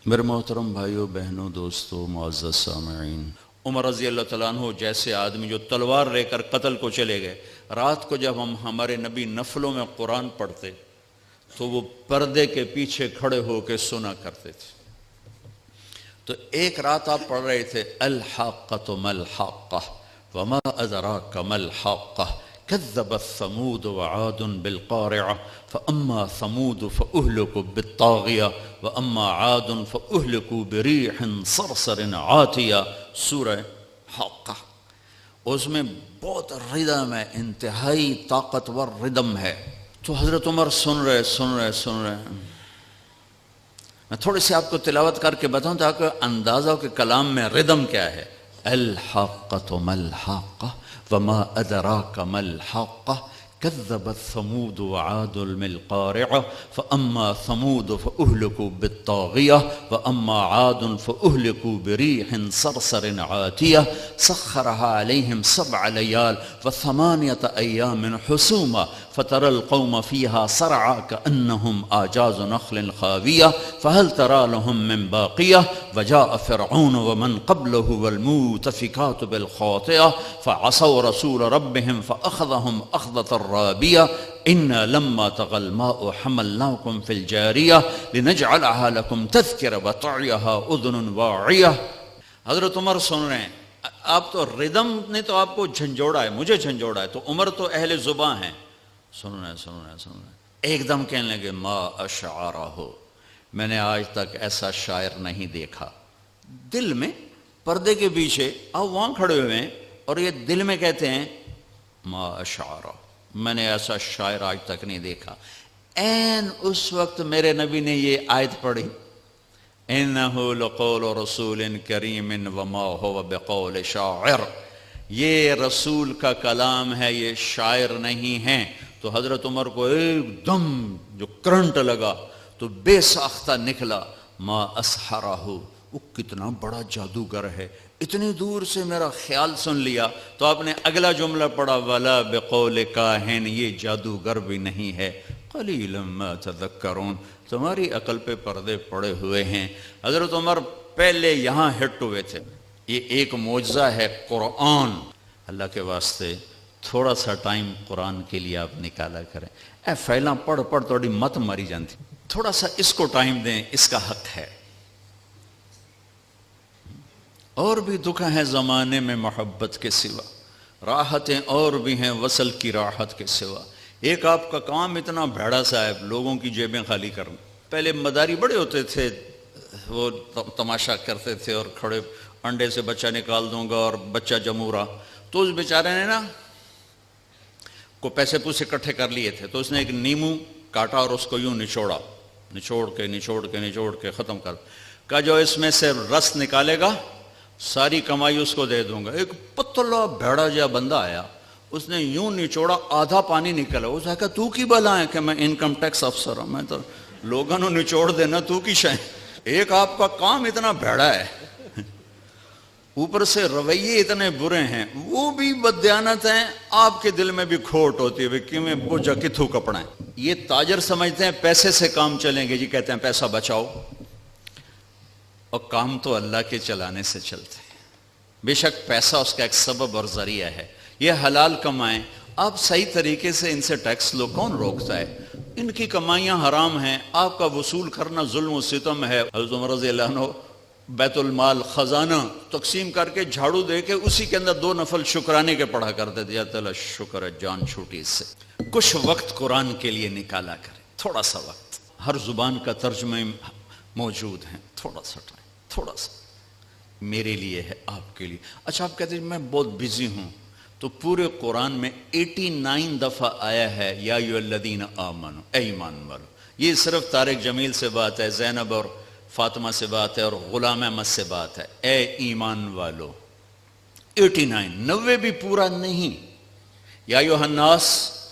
میرے محترم بھائیوں بہنوں دوستوں معزز سامعین، عمر رضی اللہ تعالیٰ عنہ جیسے آدمی جو تلوار لے کر قتل کو چلے گئے، رات کو جب ہمارے نبی نفلوں میں قرآن پڑھتے تو وہ پردے کے پیچھے کھڑے ہو کے سنا کرتے تھے۔ تو ایک رات آپ پڑھ رہے تھے الحاقۃ ما الحاقۃ وما ادراک ما الحاقۃ كذبت ثمود وعاد بالقارعة فأما ثمود فأهلكوا بالطاغية وأما عاد فأهلكوا بريح صرصر عاتية، سورہ حاقہ۔ اس میں بہت ردم ہے، انتہائی طاقتور ردم ہے۔ تو حضرت عمر سن رہے میں تھوڑی سی آپ کو تلاوت کر کے بتاؤں تاکہ اندازہ ہو کہ کلام میں ردم کیا ہے۔ الحاقۃ ما الحاقۃ وما ادراک ما الحاقۃ كذبت ثمود وعاد بالقارعة فأما ثمود فأهلكوا بالطاغية وأما عاد فأهلكوا بريح صرصر عاتية سخرها عليهم 7 ليال و8 أيام حسوما فترى القوم فيها صرعى كأنهم أعجاز نخل خاوية فهل ترى لهم من باقية وجاء فرعون ومن قبله والمؤتفكات بالخاطئة فعصوا رسول ربهم فأخذهم أخذة رابية إنا لما طغى الماء حملناكم في الجارية لنجعلها لكم تذكرة وتعيها أذن واعية۔ حضرت عمر سن رہے ہیں، آپ تو ردم نے تو آپ کو جھنجھوڑا ہے، مجھے جھنجھوڑا ہے، تو عمر تو اہل زباں ہیں، سن رہے ہیں۔ ایک دم کہنے لگے ما اشعرہ، میں نے آج تک ایسا شاعر نہیں دیکھا۔ دل میں پردے کے پیچھے آپ وہاں کھڑے ہوئے ہیں اور یہ دل میں کہتے ہیں ما اشعرہ، میں نے ایسا شاعر آج تک نہیں دیکھا۔ این اس وقت میرے نبی نے یہ آیت پڑھی انہ لقول رسول کریم وما هو بقول شاعر، یہ رسول کا کلام ہے، یہ شاعر نہیں ہے۔ تو حضرت عمر کو ایک دم جو کرنٹ لگا تو بے ساختہ نکلا ما اسحرہ، وہ کتنا بڑا جادوگر ہے، اتنی دور سے میرا خیال سن لیا۔ تو آپ نے اگلا جملہ پڑھا ولا بقول کاہن، یہ جادوگر بھی نہیں ہے، قلیلا ما تذکرون، تمہاری عقل پہ پردے پڑے ہوئے ہیں۔ حضرت عمر پہلے یہاں ہٹ ہوئے تھے۔ یہ ایک معجزہ ہے قرآن، اللہ کے واسطے تھوڑا سا ٹائم قرآن کے لیے آپ نکالا کریں۔ اے فیلاں پڑھ تھوڑی مت ماری جانتی، تھوڑا سا اس کو ٹائم دیں، اس کا حق ہے۔ اور بھی دکھ ہیں زمانے میں محبت کے سوا، راحتیں اور بھی ہیں وصل کی راحت کے سوا۔ ایک آپ کا کام اتنا بھیڑا سا ہے، لوگوں کی جیبیں خالی کرنا۔ پہلے مداری بڑے ہوتے تھے، وہ تماشا کرتے تھے اور کھڑے انڈے سے بچہ نکال دوں گا اور بچہ جمورا، تو اس بیچارے نے نا کو پیسے پوسے اکٹھے کر لیے تھے، تو اس نے ایک نیمو کاٹا اور اس کو یوں نچوڑ کے ختم کر، کہا جو اس میں سے رس نکالے گا ساری کمائی اس کو دے دوں گا۔ ایک پتلا بھیڑا جا بندہ آیا، اس نے یوں نچوڑا، آدھا پانی نکلا۔ اس نے کہا تو کی بلا ہے کہ میں انکم ٹیکس افسر ہوں، میں تو لوگوں نے نچوڑ دینا، تو کی شے؟ ایک آپ کا کام اتنا بھیڑا ہے، اوپر سے رویے اتنے برے ہیں، وہ بھی بددیانت ہیں، آپ کے دل میں بھی کھوٹ ہوتی ہے کہ میں بوجھا کتھو کپڑا ہے۔ یہ تاجر سمجھتے ہیں پیسے سے کام چلیں گے، جی کہتے ہیں پیسہ بچاؤ، اور کام تو اللہ کے چلانے سے چلتے ہیں۔ بے شک پیسہ اس کا ایک سبب اور ذریعہ ہے، یہ حلال کمائیں، آپ صحیح طریقے سے ان سے ٹیکس لو، کون روکتا ہے؟ ان کی کمائیاں حرام ہیں، آپ کا وصول کرنا ظلم و ستم ہے۔ حضرت عمر رضی اللہ عنہ بیت المال خزانہ تقسیم کر کے جھاڑو دے کے اسی کے اندر 2 نفل شکرانے کے پڑھا کرتے تھے، یا تعالیٰ شکر ہے جان چھوٹی اس سے۔ کچھ وقت قرآن کے لیے نکالا کریں، تھوڑا سا وقت، ہر زبان کا ترجمہ موجود ہیں، تھوڑا سا ٹائم، تھوڑا سا میرے لیے ہے، آپ کے لیے۔ اچھا آپ کہتے ہیں میں بہت بزی ہوں، تو پورے قرآن میں 89 دفعہ آیا ہے یا ایھا الذین آمنوا، اے ایمان والو۔ یہ صرف طارق جمیل سے بات ہے، زینب اور فاطمہ سے بات ہے اور غلام احمد سے بات ہے، اے ایمان والو۔ 89، 90 بھی پورا نہیں۔ یا ایھا الناس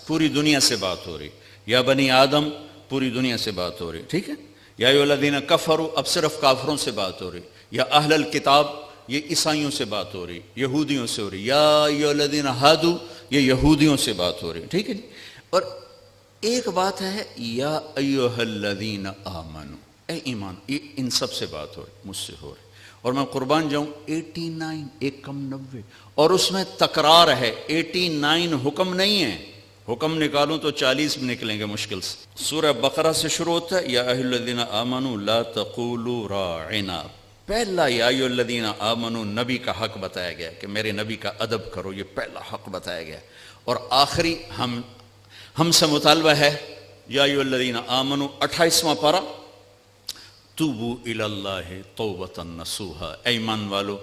پوری دنیا سے بات ہو رہی، یا بنی آدم پوری دنیا سے بات ہو رہی، ٹھیک ہے۔ یا ایھا الذین کفروا اب صرف کافروں سے بات ہو رہی، یا اہل الکتاب یہ عیسائیوں سے بات ہو رہی، یہودیوں سے ہو رہی، یا ایھا الذین ھادوا یہ یہودیوں سے بات ہو رہی، ٹھیک ہے جی۔ اور ایک بات ہے یا ایھا الذین آمنوا، اے ایمان، یہ ان سب سے بات ہو رہی، مجھ سے ہو رہی، اور میں قربان جاؤں 89 ایک کم 90، اور اس میں تکرار ہے، 89 حکم نہیں ہے، حکم نکالوں تو 40 بھی نکلیں گے مشکل سے۔ سورہ بقرہ سے شروع ہوتا ہے، یا ایھا الذین آمنوا لا تقولوا راعنا، پہلا یا ایھا الذین آمنوا نبی کا حق بتایا گیا کہ میرے نبی کا ادب کرو، یہ پہلا حق بتایا گیا، اور آخری ہم سے مطالبہ ہے، یا ایھا الذین آمنوا 28واں پارہ، توبوا الی اللہ توبۃ نصوحا، اے ایمان والو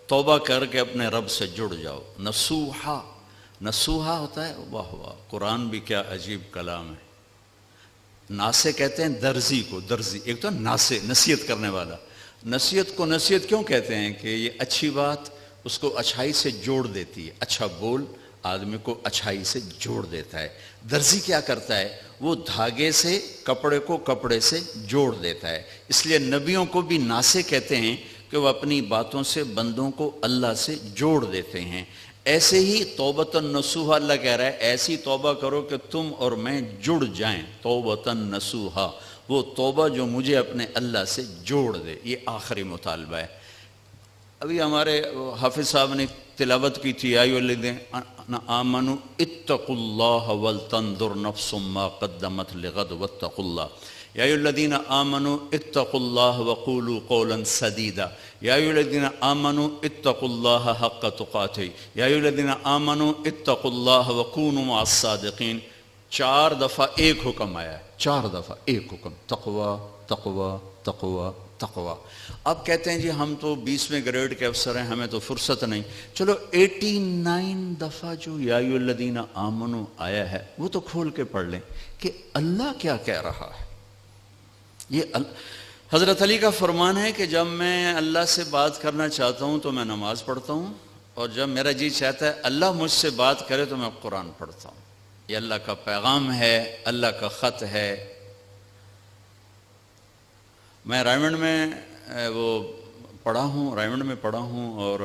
توبہ کر کے اپنے رب سے جڑ جاؤ۔ نصوحا، نصوحا ہوتا ہے، واہ واہ، قرآن بھی کیا عجیب کلام ہے۔ ناسے کہتے ہیں درزی کو، درزی ایک تو ناسے، نصیحت کرنے والا، نصیحت کو نصیحت کیوں کہتے ہیں کہ یہ اچھی بات اس کو اچھائی سے جوڑ دیتی ہے، اچھا بول آدمی کو اچھائی سے جوڑ دیتا ہے۔ درزی کیا کرتا ہے؟ وہ دھاگے سے کپڑے کو کپڑے سے جوڑ دیتا ہے، اس لیے نبیوں کو بھی ناسے کہتے ہیں کہ وہ اپنی باتوں سے بندوں کو اللہ سے جوڑ دیتے ہیں۔ ایسے ہی توبۃ نصوحا، اللہ کہہ رہا ہے ایسی توبہ کرو کہ تم اور میں جڑ جائیں، توبۃ نصوحا، وہ توبہ جو مجھے اپنے اللہ سے جوڑ دے، یہ آخری مطالبہ ہے۔ ابھی ہمارے حافظ صاحب نے تلاوت کی تھی، یا ایھا الذین آمنوا اتقوا اللہ ولتنظر نفس ما قدمت لغد واتقوا اللہ، یا ایھا الذین آمنوا اتقوا اللہ وقولوا قولا سدیدا، یا ایھا الذین آمنوا اتقوا اللہ حق تقاتہ، یا ایھا الذین آمنوا اتقوا اللہ وکونوا مع الصادقین۔ 4 دفعہ ایک حکم آیا ہے، 4 دفعہ ایک حکم، تقوی تقوی تقوی تقوی۔ اب کہتے ہیں جی ہم تو 20ویں گریڈ کے افسر ہیں، ہمیں تو فرصت نہیں، چلو 89 دفعہ جو یا ایھا الذین آمنوا آیا ہے وہ تو کھول کے پڑھ لیں کہ اللہ کیا کہہ رہا ہے۔ یہ حضرت علی کا فرمان ہے کہ جب میں اللہ سے بات کرنا چاہتا ہوں تو میں نماز پڑھتا ہوں، اور جب میرا جی چاہتا ہے اللہ مجھ سے بات کرے تو میں قرآن پڑھتا ہوں۔ یہ اللہ کا پیغام ہے، اللہ کا خط ہے۔ میں رائمنڈ میں رائمنڈ میں پڑھا ہوں، اور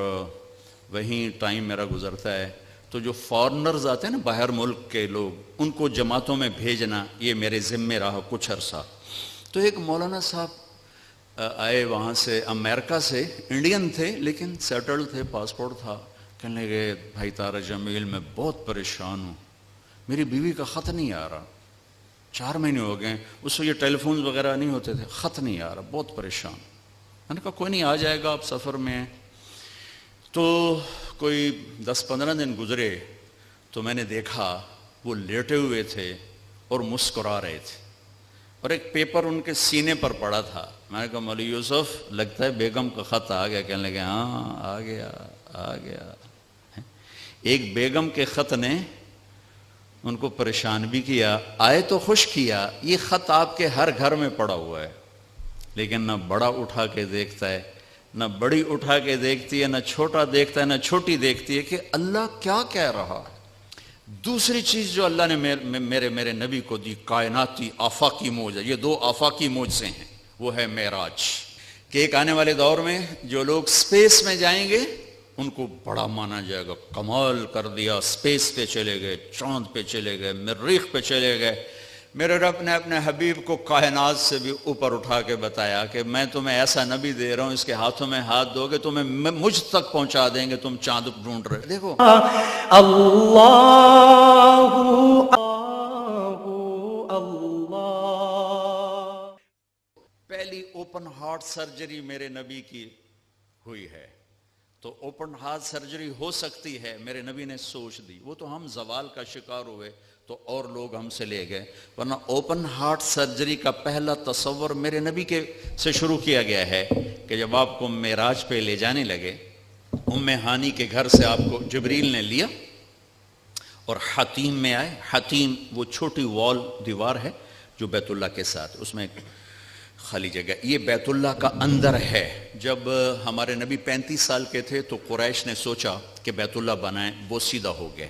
وہیں ٹائم میرا گزرتا ہے، تو جو فارنرز آتے ہیں نا باہر ملک کے لوگ، ان کو جماعتوں میں بھیجنا یہ میرے ذمے رہا کچھ عرصہ۔ تو ایک مولانا صاحب آئے وہاں سے، امریکہ سے، انڈین تھے لیکن سیٹلڈ تھے، پاسپورٹ تھا، کہنے لگے بھائی طارق جمیل میں بہت پریشان ہوں، میری بیوی کا خط نہیں آ رہا، 4 مہینے ہو گئے، اس وقت یہ ٹیلی فونز وغیرہ نہیں ہوتے تھے، خط نہیں آ رہا، بہت پریشان۔ میں نے کہا کوئی نہیں، آ جائے گا، آپ سفر میں ہیں۔ تو کوئی 10-15 دن گزرے تو میں نے دیکھا وہ لیٹے ہوئے تھے اور مسکرا رہے تھے، اور ایک پیپر ان کے سینے پر پڑا تھا۔ میں نے کہا مولوی یوسف لگتا ہے بیگم کا خط آ گیا۔ کہنے لگے ہاں آ گیا آ گیا۔ ایک بیگم کے خط نے ان کو پریشان بھی کیا، آئے تو خوش کیا۔ یہ خط آپ کے ہر گھر میں پڑا ہوا ہے، لیکن نہ بڑا اٹھا کے دیکھتا ہے، نہ بڑی اٹھا کے دیکھتی ہے، نہ چھوٹا دیکھتا ہے، نہ چھوٹی دیکھتی ہے کہ اللہ کیا کہہ رہا ہے۔ دوسری چیز جو اللہ نے میرے نبی کو دی، کائناتی آفاقی معجزہ، یہ 2 آفاقی معجزے ہیں، وہ ہے معراج، کہ ایک آنے والے دور میں جو لوگ سپیس میں جائیں گے ان کو بڑا مانا جائے گا، کمال کر دیا، سپیس پہ چلے گئے، چاند پہ چلے گئے، مریخ پہ چلے گئے۔ میرے رب نے اپنے حبیب کو کائنات سے بھی اوپر اٹھا کے بتایا کہ میں تمہیں ایسا نبی دے رہا ہوں، اس کے ہاتھوں میں ہاتھ دو گے تمہیں مجھ تک پہنچا دیں گے، تم چاند ڈھونڈ رہے۔ دیکھو اللہ پہلی اوپن ہارٹ سرجری میرے نبی کی ہوئی ہے، تو اوپن ہارٹ سرجری ہو سکتی ہے، میرے نبی نے سوچ دی۔ وہ تو ہم زوال کا شکار ہوئے تو اور لوگ ہم سے لے گئے، ورنہ اوپن ہارٹ سرجری کا پہلا تصور میرے نبی کے سے شروع کیا گیا ہے کہ جب آپ کو معراج پہ لے جانے لگے، ام ہانی کے گھر سے آپ کو جبریل نے لیا اور حتیم میں آئے۔ حتیم وہ چھوٹی دیوار ہے جو بیت اللہ کے ساتھ، اس میں ایک خالی جگہ، یہ بیت اللہ کا اندر ہے۔ جب ہمارے نبی 35 سال کے تھے تو قریش نے سوچا کہ بیت اللہ بنائیں، بوسیدہ ہو گئے،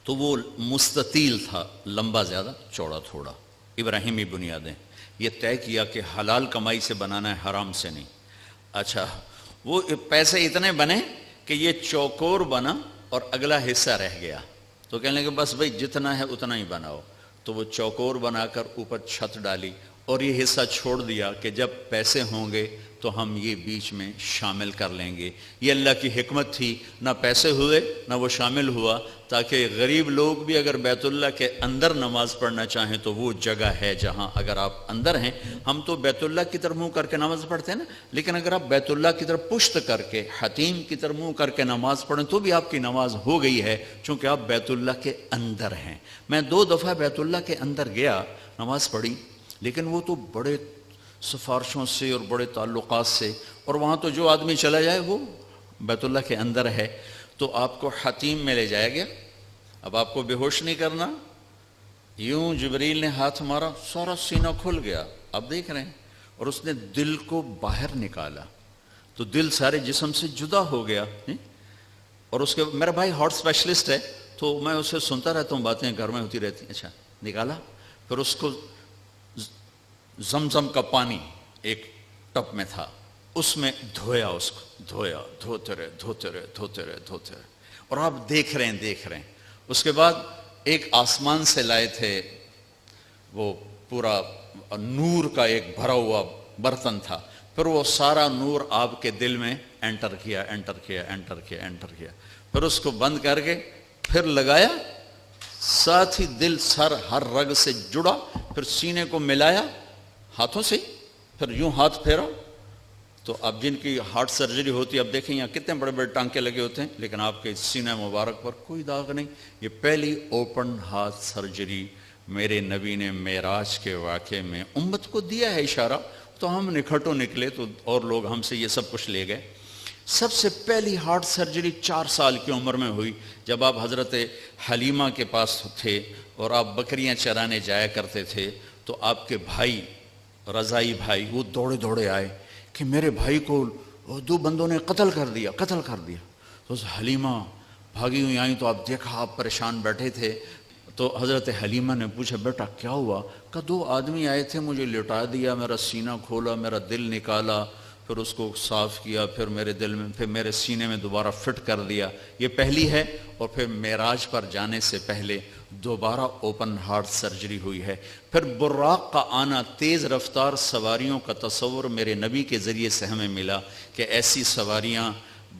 تو وہ مستطیل تھا، لمبا زیادہ چوڑا تھوڑا، ابراہیمی بنیادیں، یہ طے کیا کہ حلال کمائی سے بنانا ہے، حرام سے نہیں۔ اچھا وہ پیسے اتنے بنے کہ یہ چوکور بنا اور اگلا حصہ رہ گیا، تو کہنے لگے بس بھائی جتنا ہے اتنا ہی بناؤ، تو وہ چوکور بنا کر اوپر چھت ڈالی اور یہ حصہ چھوڑ دیا کہ جب پیسے ہوں گے تو ہم یہ بیچ میں شامل کر لیں گے۔ یہ اللہ کی حکمت تھی، نہ پیسے ہوئے نہ وہ شامل ہوا، تاکہ غریب لوگ بھی اگر بیت اللہ کے اندر نماز پڑھنا چاہیں تو وہ جگہ ہے جہاں اگر آپ اندر ہیں، ہم تو بیت اللہ کی طرف منہ کر کے نماز پڑھتے ہیں نا، لیکن اگر آپ بیت اللہ کی طرف پشت کر کے حتیم کی طرف منہ کر کے نماز پڑھیں تو بھی آپ کی نماز ہو گئی ہے، چونکہ آپ بیت اللہ کے اندر ہیں۔ میں 2 دفعہ بیت اللہ کے اندر گیا، نماز پڑھی، لیکن وہ تو بڑے سفارشوں سے اور بڑے تعلقات سے، اور وہاں تو جو آدمی چلا جائے وہ بیت اللہ کے اندر ہے۔ تو آپ کو حتیم میں لے جایا گیا، اب آپ کو بے ہوش نہیں کرنا، یوں جبریل نے ہاتھ مارا، سارا سینہ کھل گیا، آپ دیکھ رہے ہیں، اور اس نے دل کو باہر نکالا تو دل سارے جسم سے جدا ہو گیا۔ اور اس کے میرا بھائی ہارٹ اسپیشلسٹ ہے تو میں اسے سنتا رہتا ہوں، باتیں گھر میں ہوتی رہتی ہیں۔ اچھا نکالا، پھر اس کو زمزم کا پانی ایک ٹپ میں تھا، اس میں دھویا، اس کو دھویا، دھوتے رہے، اور آپ دیکھ رہے ہیں۔ اس کے بعد ایک آسمان سے لائے تھے، وہ پورا نور کا ایک بھرا ہوا برتن تھا، پھر وہ سارا نور آپ کے دل میں انٹر کیا، پھر اس کو بند کر کے پھر لگایا، ساتھ ہی دل سر ہر رگ سے جڑا، پھر سینے کو ملایا ہاتھوں سے، پھر یوں ہاتھ پھیرا۔ تو اب جن کی ہارٹ سرجری ہوتی ہے، اب دیکھیں یہاں کتنے بڑے بڑے ٹانکے لگے ہوتے ہیں، لیکن آپ کے سینہ مبارک پر کوئی داغ نہیں۔ یہ پہلی اوپن ہارٹ سرجری میرے نبی نے معراج کے واقعے میں امت کو دیا ہے اشارہ، تو ہم نکھٹوں نکلے تو اور لوگ ہم سے یہ سب کچھ لے گئے۔ سب سے پہلی ہارٹ سرجری 4 سال کی عمر میں ہوئی، جب آپ حضرت حلیمہ کے پاس تھے اور آپ بکریاں چرانے جایا کرتے تھے، تو آپ کے بھائی رضائی بھائی وہ دوڑے آئے کہ میرے بھائی کو 2 بندوں نے قتل کر دیا۔ تو حلیمہ بھاگی ہوئی آئیں، تو آپ دیکھا آپ پریشان بیٹھے تھے، تو حضرت حلیمہ نے پوچھا بیٹا کیا ہوا؟ کہ 2 آدمی آئے تھے، مجھے لٹا دیا، میرا سینہ کھولا، میرا دل نکالا، پھر اس کو صاف کیا، پھر میرے دل میں، پھر میرے سینے میں دوبارہ فٹ کر دیا۔ یہ پہلی ہے، اور پھر معراج پر جانے سے پہلے دوبارہ اوپن ہارٹ سرجری ہوئی ہے۔ پھر براق کا آنا، تیز رفتار سواریوں کا تصور میرے نبی کے ذریعے سے ہمیں ملا کہ ایسی سواریاں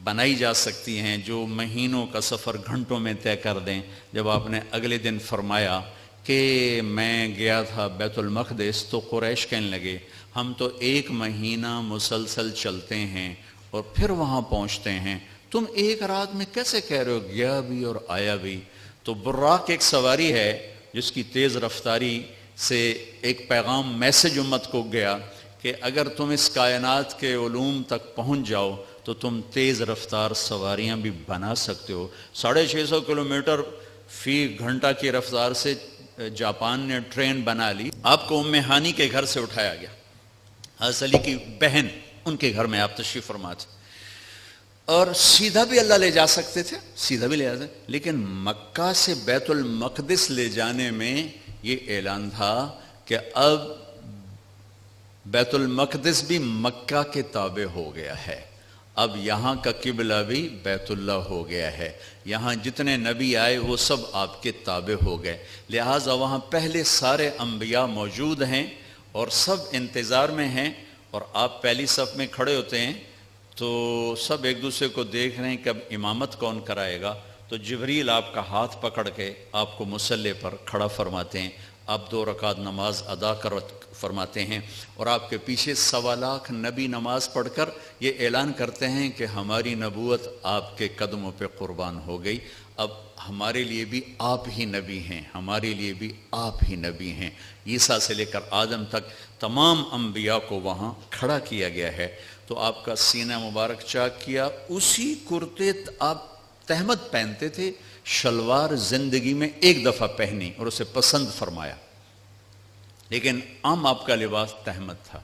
بنائی جا سکتی ہیں جو مہینوں کا سفر گھنٹوں میں طے کر دیں۔ جب آپ نے اگلے دن فرمایا کہ میں گیا تھا بیت المقدس، تو قریش کہنے لگے ہم تو 1 مہینہ مسلسل چلتے ہیں اور پھر وہاں پہنچتے ہیں، تم 1 رات میں کیسے کہہ رہے ہو گیا بھی اور آیا بھی؟ تو براق ایک سواری ہے جس کی تیز رفتاری سے ایک پیغام، میسج امت کو گیا کہ اگر تم اس کائنات کے علوم تک پہنچ جاؤ تو تم تیز رفتار سواریاں بھی بنا سکتے ہو۔ 650 کلومیٹر فی گھنٹہ کی رفتار سے جاپان نے ٹرین بنا لی۔ آپ کو ام ہانی کے گھر سے اٹھایا گیا، حضرت علی کی بہن، ان کے گھر میں آپ تشریف فرما تھے، اور سیدھا بھی اللہ لے جا سکتے تھے، سیدھا بھی لے جاتے، لیکن مکہ سے بیت المقدس لے جانے میں یہ اعلان تھا کہ اب بیت المقدس بھی مکہ کے تابع ہو گیا ہے، اب یہاں کا قبلہ بھی بیت اللہ ہو گیا ہے، یہاں جتنے نبی آئے وہ سب آپ کے تابع ہو گئے، لہٰذا وہاں پہلے سارے انبیاء موجود ہیں اور سب انتظار میں ہیں، اور آپ پہلی صف میں کھڑے ہوتے ہیں تو سب ایک دوسرے کو دیکھ رہے ہیں کہ اب امامت کون کرائے گا، تو جبریل آپ کا ہاتھ پکڑ کے آپ کو مصلی پر کھڑا فرماتے ہیں، آپ 2 رکعت نماز ادا فرماتے ہیں، اور آپ کے پیچھے 1.25 لاکھ نبی نماز پڑھ کر یہ اعلان کرتے ہیں کہ ہماری نبوت آپ کے قدموں پہ قربان ہو گئی، اب ہمارے لیے بھی آپ ہی نبی ہیں، ہمارے لیے بھی آپ ہی نبی ہیں۔ عیسیٰ سے لے کر آدم تک تمام انبیاء کو وہاں کھڑا کیا گیا ہے، تو آپ کا سینہ مبارک چاک کیا، اسی کرتے آپ تہمت پہنتے تھے، شلوار زندگی میں 1 دفعہ پہنی اور اسے پسند فرمایا، لیکن عام آپ کا لباس تہمت تھا،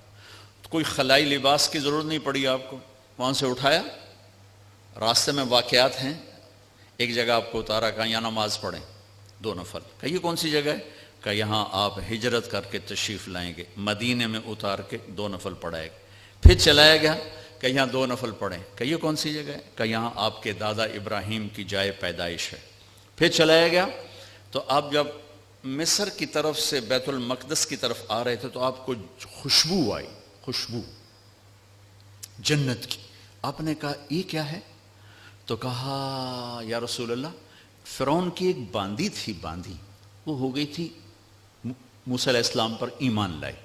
تو کوئی خلائی لباس کی ضرورت نہیں پڑی آپ کو، وہاں سے اٹھایا، راستے میں واقعات ہیں، ایک جگہ آپ کو اتارا، کہا یہاں نماز پڑھیں 2 نفل، کہ یہ کون سی جگہ ہے؟ کہ یہاں آپ ہجرت کر کے تشریف لائیں گے، مدینے میں اتار کے 2 نفل پڑھائے گا، پھر چلایا گیا کہ یہاں 2 نفل پڑھیں، کہ یہ کون سی جگہ ہے؟ کہ یہاں آپ کے دادا ابراہیم کی جائے پیدائش ہے، پھر چلایا گیا، تو آپ جب مصر کی طرف سے بیت المقدس کی طرف آ رہے تھے تو آپ کو خوشبو آئی، خوشبو جنت کی. آپ نے کہا یہ کیا ہے؟ تو کہا یا رسول اللہ فرعون کی ایک باندی تھی، باندی وہ ہو گئی تھی، موسیٰ علیہ السلام پر ایمان لائی.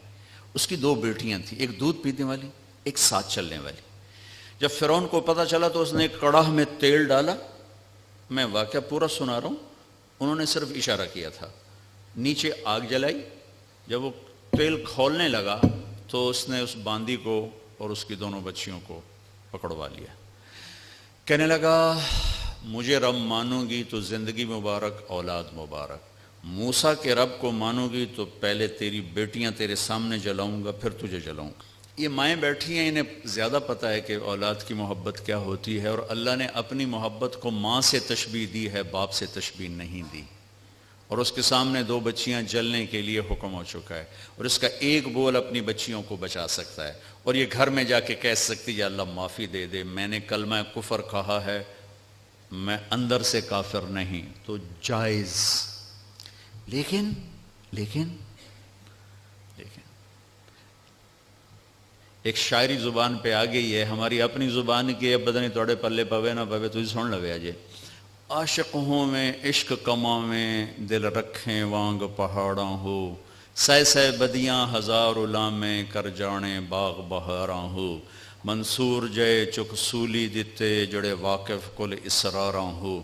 اس کی 2 بیٹیاں تھیں، ایک دودھ پینے والی، ایک ساتھ چلنے والی. جب فرعون کو پتہ چلا تو اس نے ایک کڑاہ میں تیل ڈالا. میں واقعہ پورا سنا رہا ہوں، انہوں نے صرف اشارہ کیا تھا. نیچے آگ جلائی، جب وہ تیل کھولنے لگا تو اس نے اس باندی کو اور اس کی 2 بچیوں کو پکڑوا لیا. کہنے لگا مجھے رب مانو گی تو زندگی مبارک، اولاد مبارک. موسیٰ کے رب کو مانو گی تو پہلے تیری بیٹیاں تیرے سامنے جلاؤں گا، پھر تجھے جلاؤں گا. یہ مائیں بیٹھی ہیں، انہیں زیادہ پتہ ہے کہ اولاد کی محبت کیا ہوتی ہے، اور اللہ نے اپنی محبت کو ماں سے تشبیہ دی ہے، باپ سے تشبیہ نہیں دی. اور اس کے سامنے 2 بچیاں جلنے کے لیے حکم ہو چکا ہے، اور اس کا ایک بول اپنی بچیوں کو بچا سکتا ہے. اور یہ گھر میں جا کے کہہ سکتی یا اللہ معافی دے دے، میں نے کلمہ کفر کہا ہے، میں اندر سے کافر نہیں. تو جائز. لیکن ایک شاعری زبان پہ آ گئی ہے، ہماری اپنی زبان کی ہے، بدنی توڑے پلے پوے نہ پوے تجھے سن لوے آجے. عاشق ہوں میں عشق کماں میں دل رکھیں وانگ پہاڑاں ہو، سہ بدیاں ہزار علامیں کر جانے باغ بہاراں ہو. منصور جے چک سولی دتے جڑے واقف کل اسراراں ہو،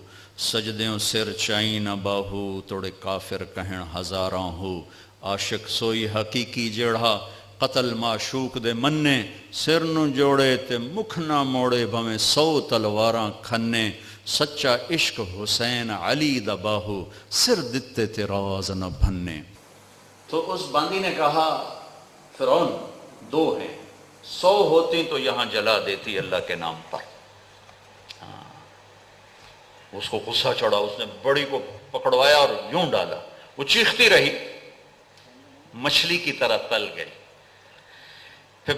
سجدیوں سر چائیں نہ باہو توڑے کافر کہن ہزاراں ہو. عاشق سوئی حقیقی جڑا قتل معشوق دے مننے، سر نو جوڑے تے مکھ نہ موڑے بھویں 100 تلواراں کھنے. سچا عشق حسین علی دا باہو سر دتے تے راز نہ بھنے. تو اس باندی نے کہا فرعون 2 ہیں، 100 ہوتی تو یہاں جلا دیتی اللہ کے نام پر. اس کو غصہ چڑھا، اس نے بڑی کو پکڑوایا اور یوں ڈالا. وہ چیختی رہی، مچھلی کی طرح تل گئی. پھر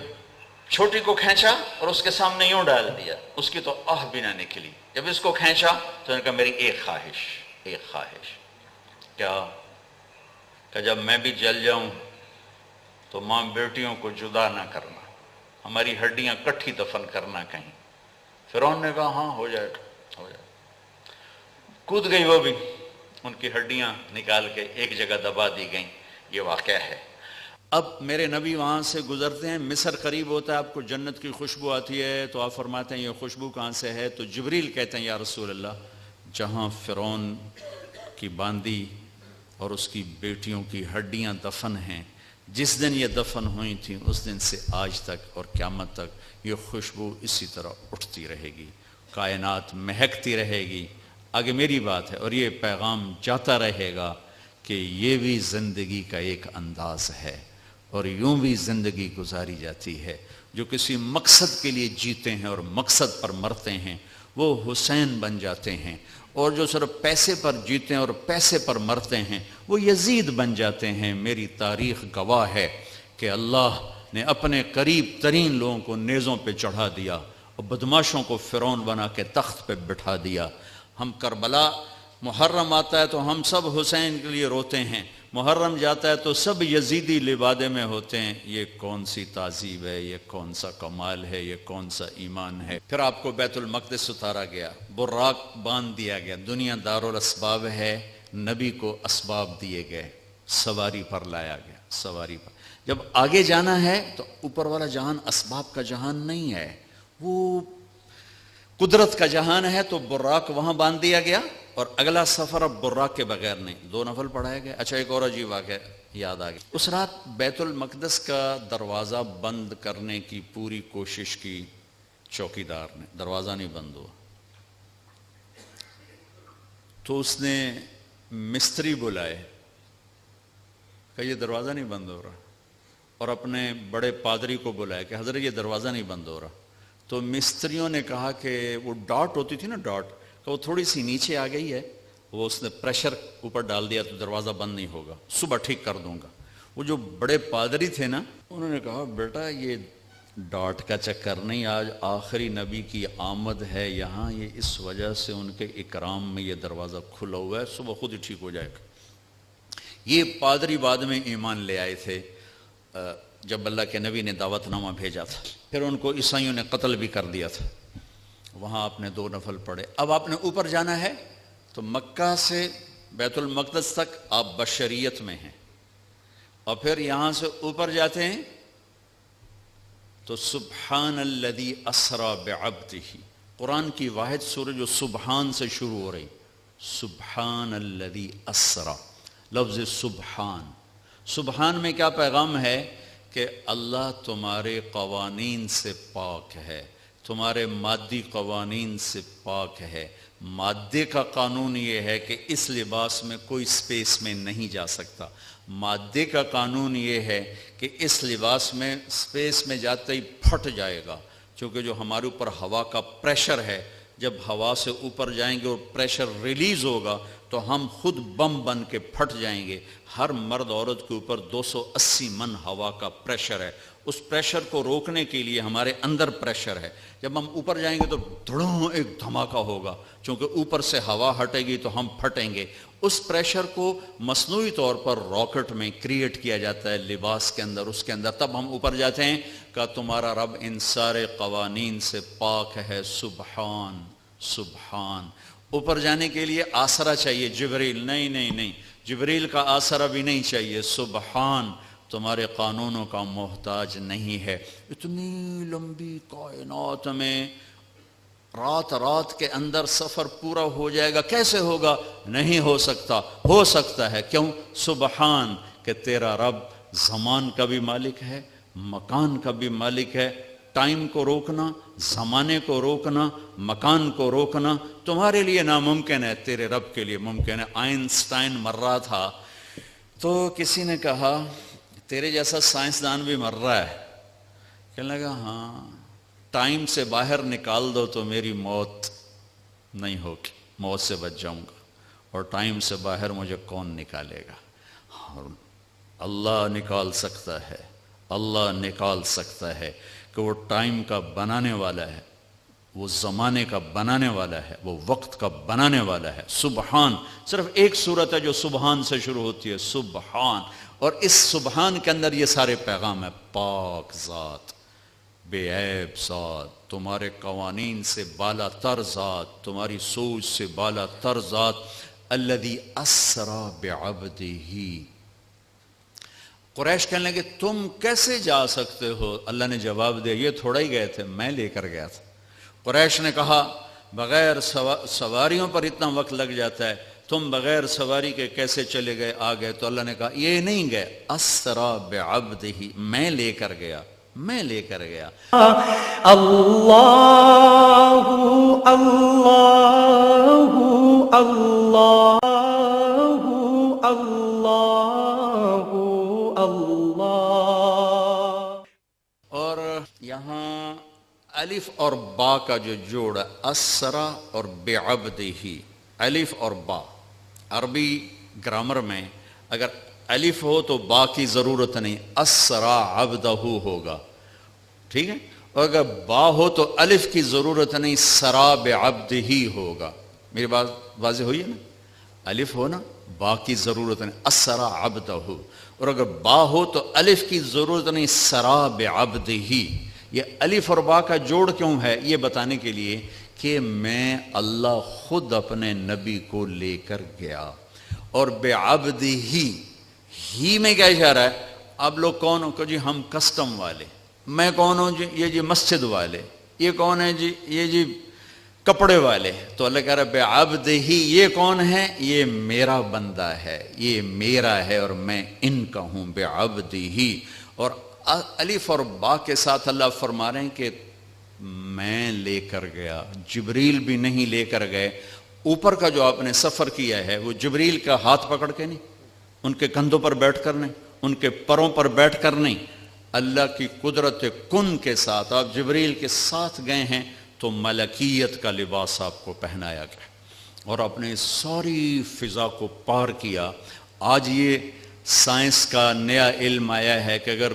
چھوٹی کو کھینچا اور اس کے سامنے یوں ڈال دیا، اس کی تو آہ بھی نہ نکلی. جب اس کو کھینچا تو نے کہا میری ایک خواہش. کیا؟ کہ جب میں بھی جل جاؤں تو ماں بیٹیوں کو جدا نہ کرنا، ہماری ہڈیاں کٹھی دفن کرنا کہیں. فرعون نے کہا ہاں ہو جائے. کود گئی وہ بھی، ان کی ہڈیاں نکال کے ایک جگہ دبا دی گئیں. یہ واقعہ ہے. اب میرے نبی وہاں سے گزرتے ہیں، مصر قریب ہوتا ہے، آپ کو جنت کی خوشبو آتی ہے تو آپ فرماتے ہیں یہ خوشبو کہاں سے ہے؟ تو جبریل کہتے ہیں یا رسول اللہ جہاں فرعون کی باندی اور اس کی بیٹیوں کی ہڈیاں دفن ہیں، جس دن یہ دفن ہوئی تھیں اس دن سے آج تک اور قیامت تک یہ خوشبو اسی طرح اٹھتی رہے گی، کائنات مہکتی رہے گی. آگے میری بات ہے اور یہ پیغام جاتا رہے گا کہ یہ بھی زندگی کا ایک انداز ہے اور یوں بھی زندگی گزاری جاتی ہے. جو کسی مقصد کے لیے جیتے ہیں اور مقصد پر مرتے ہیں وہ حسین بن جاتے ہیں، اور جو صرف پیسے پر جیتے ہیں اور پیسے پر مرتے ہیں وہ یزید بن جاتے ہیں. میری تاریخ گواہ ہے کہ اللہ نے اپنے قریب ترین لوگوں کو نیزوں پہ چڑھا دیا اور بدماشوں کو فرعون بنا کے تخت پہ بٹھا دیا. ہم کربلا محرم آتا ہے تو ہم سب حسین کے لیے روتے ہیں، محرم جاتا ہے تو سب یزیدی لبادے میں ہوتے ہیں. یہ کون سی تعذیب ہے، یہ کون سا کمال ہے، یہ کون سا ایمان ہے. پھر آپ کو بیت المقدس اتارا گیا، براق باندھ دیا گیا. دنیا دارالاسباب ہے، نبی کو اسباب دیے گئے، سواری پر لایا گیا، سواری پر. جب آگے جانا ہے تو اوپر والا جہان اسباب کا جہان نہیں ہے، وہ قدرت کا جہان ہے. تو براق وہاں باندھ دیا گیا اور اگلا سفر اب براق کے بغیر نہیں. 2 نفل پڑھائے گئے. اچھا ایک اور عجیب واقعہ یاد آ گیا. اس رات بیت المقدس کا دروازہ بند کرنے کی پوری کوشش کی چوکیدار نے، دروازہ نہیں بند ہوا. تو اس نے مستری بلائے کہ یہ دروازہ نہیں بند ہو رہا، اور اپنے بڑے پادری کو بلایا کہ حضرت یہ دروازہ نہیں بند ہو رہا. تو مستریوں نے کہا کہ وہ ڈاٹ ہوتی تھی نا، ڈاٹ، کہ وہ تھوڑی سی نیچے آ گئی ہے، وہ اس نے پریشر اوپر ڈال دیا تو دروازہ بند نہیں ہوگا، صبح ٹھیک کر دوں گا. وہ جو بڑے پادری تھے نا، انہوں نے کہا بیٹا یہ ڈاٹ کا چکر نہیں، آج آخری نبی کی آمد ہے یہاں، یہ اس وجہ سے ان کے اکرام میں یہ دروازہ کھلا ہوا ہے، صبح خود ہی ٹھیک ہو جائے گا. یہ پادری بعد میں ایمان لے آئے تھے جب اللہ کے نبی نے دعوت نامہ بھیجا تھا، پھر ان کو عیسائیوں نے قتل بھی کر دیا تھا۔ وہاں آپ نے 2 نفل پڑھے۔ اب آپ نے اوپر جانا ہے تو مکہ سے بیت المقدس تک آپ بشریت میں ہیں، اور پھر یہاں سے اوپر جاتے ہیں تو سبحان الذی اسری بعبدہ، قرآن کی واحد سورہ جو سبحان سے شروع ہو رہی، سبحان الذی اسری، لفظ سبحان۔ سبحان میں کیا پیغام ہے کہ اللہ تمہارے قوانین سے پاک ہے، تمہارے مادی قوانین سے پاک ہے۔ مادے کا قانون یہ ہے کہ اس لباس میں کوئی سپیس میں نہیں جا سکتا، مادے کا قانون یہ ہے کہ اس لباس میں سپیس میں جاتے ہی پھٹ جائے گا، چونکہ جو ہمارے اوپر ہوا کا پریشر ہے، جب ہوا سے اوپر جائیں گے اور پریشر ریلیز ہوگا تو ہم خود بم بن کے پھٹ جائیں گے۔ ہر مرد عورت کے اوپر 280 من ہوا کا پریشر ہے، اس پریشر کو روکنے کے لیے ہمارے اندر پریشر ہے۔ جب ہم اوپر جائیں گے تو دھڑوں ایک دھماکہ ہوگا، چونکہ اوپر سے ہوا ہٹے گی تو ہم پھٹیں گے۔ اس پریشر کو مصنوعی طور پر راکٹ میں کریٹ کیا جاتا ہے لباس کے اندر، اس کے اندر، تب ہم اوپر جاتے ہیں کہ تمہارا رب ان سارے قوانین سے پاک ہے، سبحان سبحان۔ اوپر جانے کے لیے آسرا چاہیے، جبریل نہیں نہیں نہیں، جبریل کا آسرا بھی نہیں چاہیے، سبحان تمہارے قانونوں کا محتاج نہیں ہے۔ اتنی لمبی کائنات میں رات کے اندر سفر پورا ہو جائے گا، کیسے ہوگا؟ نہیں ہو سکتا۔ ہو سکتا ہے، کیوں؟ سبحان کہ تیرا رب زمان کا بھی مالک ہے، مکان کا بھی مالک ہے۔ ٹائم کو روکنا، زمانے کو روکنا، مکان کو روکنا تمہارے لیے ناممکن ہے، تیرے رب کے لیے ممکن ہے۔ آئنسٹائن مر رہا تھا تو کسی نے کہا تیرے جیسا سائنسدان بھی مر رہا ہے، کہنے لگا ہاں، ٹائم سے باہر نکال دو تو میری موت نہیں ہوگی، موت سے بچ جاؤں گا، اور ٹائم سے باہر مجھے کون نکالے گا؟ اللہ نکال سکتا ہے، اللہ نکال سکتا ہے کہ وہ ٹائم کا بنانے والا ہے، وہ زمانے کا بنانے والا ہے، وہ وقت کا بنانے والا ہے۔ سبحان، صرف ایک صورت ہے جو سبحان سے شروع ہوتی ہے، سبحان، اور اس سبحان کے اندر یہ سارے پیغام ہے۔ پاک ذات، بے عیب ذات، تمہارے قوانین سے بالا تر ذات، تمہاری سوچ سے بالا تر ذات، الذی اسری بعبدہ۔ قریش کہنے لگے تم کیسے جا سکتے ہو؟ اللہ نے جواب دیا یہ تھوڑا ہی گئے تھے، میں لے کر گیا تھا۔ قریش نے کہا بغیر سواریوں پر اتنا وقت لگ جاتا ہے، تم بغیر سواری کے کیسے چلے گئے آ گئے؟ تو اللہ نے کہا یہ نہیں گئے، اسری بعبدہ، میں لے کر گیا، میں لے کر گیا۔ اللہ اللہ اللہ اللہ اللہ۔ اور یہاں الف اور با کا جو جوڑ ہے، اسری اور بعبدہ، الف اور با، عربی گرامر میں اگر الف ہو تو با کی ضرورت نہیں، اسری عبدہ ہوگا، ٹھیک ہے؟ اور اگر با ہو تو الف کی ضرورت نہیں، سرا بعبدہ ہوگا۔ میری بات واضح ہوئی ہے نا؟ الف ہو نا، با کی ضرورت نہیں، اسری عبدہ، اور اگر با ہو تو الف کی ضرورت نہیں، سرا بعبدہ۔ یہ الف اور با کا جوڑ کیوں ہے؟ یہ بتانے کے لیے کہ میں اللہ خود اپنے نبی کو لے کر گیا، اور بعبدہ ہی میں کیا اشارہ ہے؟ اب لوگ کون ہو کہ جی ہم کسٹم والے، میں کون ہوں جی؟ یہ جی مسجد والے، یہ کون ہے جی؟ یہ جی کپڑے والے۔ تو اللہ کہہ رہا ہے بعبدہ، یہ کون ہے؟ یہ میرا بندہ ہے، یہ میرا ہے، اور میں ان کا ہوں، بعبدہ۔ اور الف اور با کے ساتھ اللہ فرما رہے ہیں کہ میں لے کر گیا، جبریل بھی نہیں لے کر گئے۔ اوپر کا جو آپ نے سفر کیا ہے وہ جبریل کا ہاتھ پکڑ کے نہیں، ان کے کندھوں پر بیٹھ کر نہیں، ان کے پروں پر بیٹھ کر نہیں، اللہ کی قدرت کن کے ساتھ آپ جبریل کے ساتھ گئے ہیں، تو ملکیت کا لباس آپ کو پہنایا گیا اور اپنے ساری فضا کو پار کیا۔ آج یہ سائنس کا نیا علم آیا ہے کہ اگر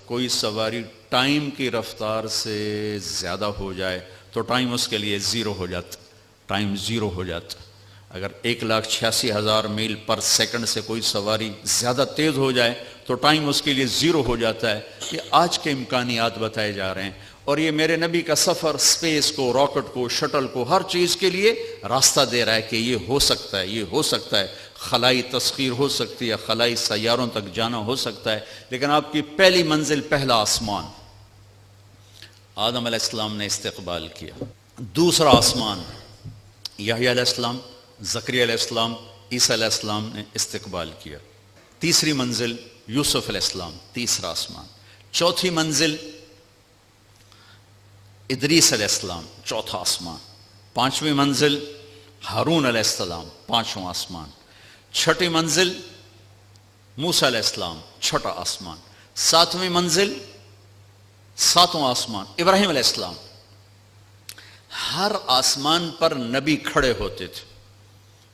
کوئی سواری ٹائم کی رفتار سے زیادہ ہو جائے تو ٹائم اس کے لیے زیرو ہو جاتا، ٹائم زیرو ہو جاتا۔ اگر 1,86,000 میل پر سیکنڈ سے کوئی سواری زیادہ تیز ہو جائے تو ٹائم اس کے لیے زیرو ہو جاتا ہے. یہ آج کے امکانیات بتائے جا رہے ہیں. اور یہ میرے نبی کا سفر اسپیس کو، راکٹ کو، شٹل کو، ہر چیز کے لیے راستہ دے رہا ہے کہ یہ ہو سکتا ہے، یہ ہو سکتا ہے. خلائی تسخیر ہو سکتی ہے، خلائی سیاروں تک جانا ہو سکتا ہے. لیکن آپ کی پہلی منزل پہلا آسمان آدم علیہ السلام نے استقبال کیا. دوسرا آسمان یحییٰ علیہ السلام، زکریا علیہ السلام، عیسیٰ علیہ السلام نے استقبال کیا. تیسری منزل یوسف علیہ السلام، تیسرا آسمان. چوتھی منزل ادریس علیہ السلام، چوتھا آسمان. پانچویں منزل ہارون علیہ السلام، پانچواں آسمان. چھٹی منزل موسیٰ علیہ السلام، چھٹا آسمان. ساتویں منزل، ساتواں آسمان ابراہیم علیہ السلام. ہر آسمان پر نبی کھڑے ہوتے تھے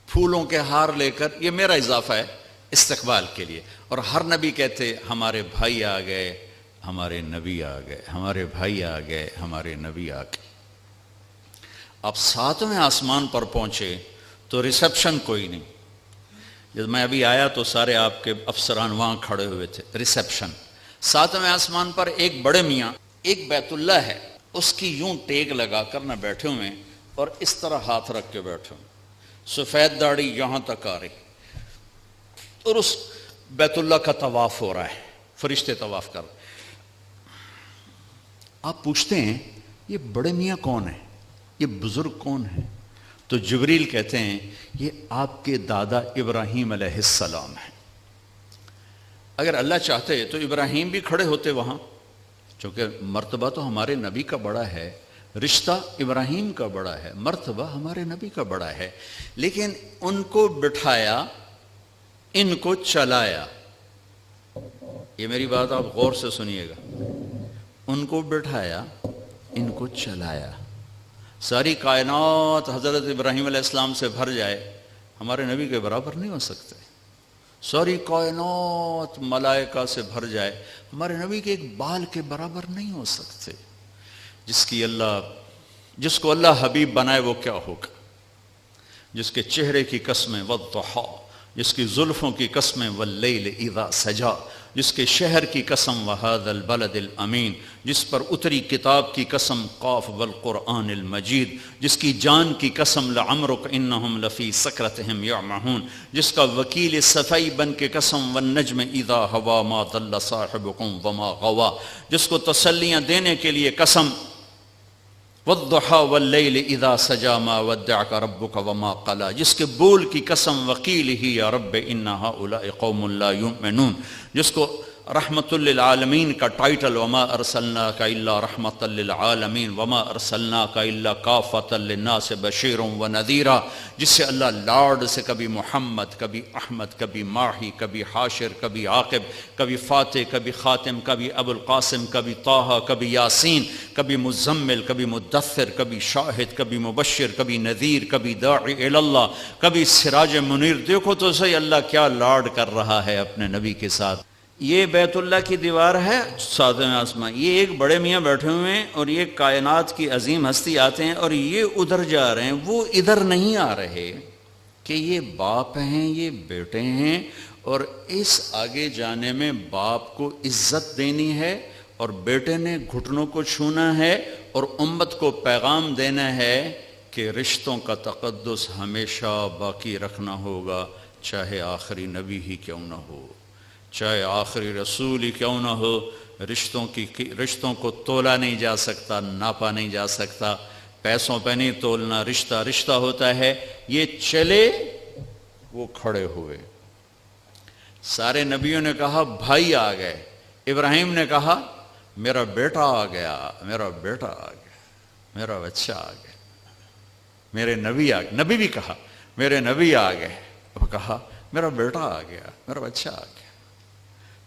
پھولوں کے ہار لے کر. یہ میرا اضافہ ہے استقبال کے لیے. اور ہر نبی کہتے ہمارے بھائی آ گئے، ہمارے نبی آ گئے، ہمارے بھائی آ گئے، ہمارے نبی آ گئے. اب ساتویں آسمان پر پہنچے تو ریسیپشن کوئی نہیں. جب میں ابھی آیا تو سارے آپ کے افسران وہاں کھڑے ہوئے تھے. ریسیپشن ساتویں آسمان پر ایک بڑے میاں، ایک بیت اللہ ہے، اس کی یوں ٹیک لگا کر نہ بیٹھے ہوئے اور اس طرح ہاتھ رکھ کے بیٹھے ہوئے، سفید داڑھی یہاں تک آ رہی، اور اس بیت اللہ کا طواف ہو رہا ہے، فرشتے طواف کر رہے. آپ پوچھتے ہیں یہ بڑے میاں کون ہیں، یہ بزرگ کون ہیں؟ تو جبریل کہتے ہیں یہ آپ کے دادا ابراہیم علیہ السلام ہیں. اگر اللہ چاہتے تو ابراہیم بھی کھڑے ہوتے وہاں، چونکہ مرتبہ تو ہمارے نبی کا بڑا ہے، رشتہ ابراہیم کا بڑا ہے، مرتبہ ہمارے نبی کا بڑا ہے. لیکن ان کو بٹھایا، ان کو چلایا. یہ میری بات آپ غور سے سنیے گا. ان کو بٹھایا، ان کو چلایا. ساری کائنات حضرت ابراہیم علیہ السلام سے بھر جائے، ہمارے نبی کے برابر نہیں ہو سکتے. ساری کائنات ملائکہ سے بھر جائے، ہمارے نبی کے ایک بال کے برابر نہیں ہو سکتے. جس کو اللہ حبیب بنائے وہ کیا ہوگا؟ جس کے چہرے کی قسمیں والضحیٰ، جس کی زلفوں کی قسمیں واللیل اذا سجا، جس کے شہر کی قسم وہذا البلد الامین، جس پر اتری کتاب کی قسم قاف والقرآن المجید، جس کی جان کی قسم لعمرک انہم لفی سکرتہم یعمہون، جس کا وکیل صفائی بن کے قسم والنجم اذا ہوا ما ضل صاحبکم وما غوا، جس کو تسلیاں دینے کے لیے قسم والضحیٰ واللیل اذا سجا ما ودعک ربک وما قلا، جس کے بول کی قسم وقیل ہی یا رب ان ہؤلاء قوم لا یؤمنون، جس کو رحمت للعالمین کا ٹائٹل وما ارسلناک الا رحمت للعالمین وما ارسلناک الا کافۃ للناس بشیر ونذیرا، جس سے اللہ لاڈ سے کبھی محمد، کبھی احمد، کبھی ماہی، کبھی حاشر، کبھی عاقب، کبھی فاتح، کبھی خاتم، کبھی ابو القاسم، کبھی طٰہٰ، کبھی یاسین، کبھی مزمل، کبھی مدثر، کبھی شاہد، کبھی مبشر، کبھی نذیر، کبھی داعی اللہ، کبھی سراج منیر. دیکھو تو صحیح اللہ کیا لاڈ کر رہا ہے اپنے نبی کے ساتھ. یہ بیت اللہ کی دیوار ہے ساتویں آسمان، یہ ایک بڑے میاں بیٹھے ہوئے ہیں اور یہ کائنات کی عظیم ہستی آتے ہیں اور یہ ادھر جا رہے ہیں، وہ ادھر نہیں آ رہے کہ یہ باپ ہیں، یہ بیٹے ہیں. اور اس آگے جانے میں باپ کو عزت دینی ہے اور بیٹے نے گھٹنوں کو چھونا ہے اور امت کو پیغام دینا ہے کہ رشتوں کا تقدس ہمیشہ باقی رکھنا ہوگا، چاہے آخری نبی ہی کیوں نہ ہو، چاہے آخری رسول ہی کیوں نہ ہو. رشتوں کو تولا نہیں جا سکتا، ناپا نہیں جا سکتا، پیسوں پہ نہیں تولنا. رشتہ رشتہ ہوتا ہے. یہ چلے، وہ کھڑے ہوئے. سارے نبیوں نے کہا بھائی آ گئے. ابراہیم نے کہا میرا بیٹا آ گیا، میرا بیٹا آ گیا، میرا بچہ آ گیا. میرے نبی آ گئے. نبی بھی کہا میرے نبی آ گئے. وہ کہا میرا بیٹا آ گیا، میرا بچہ آ گیا.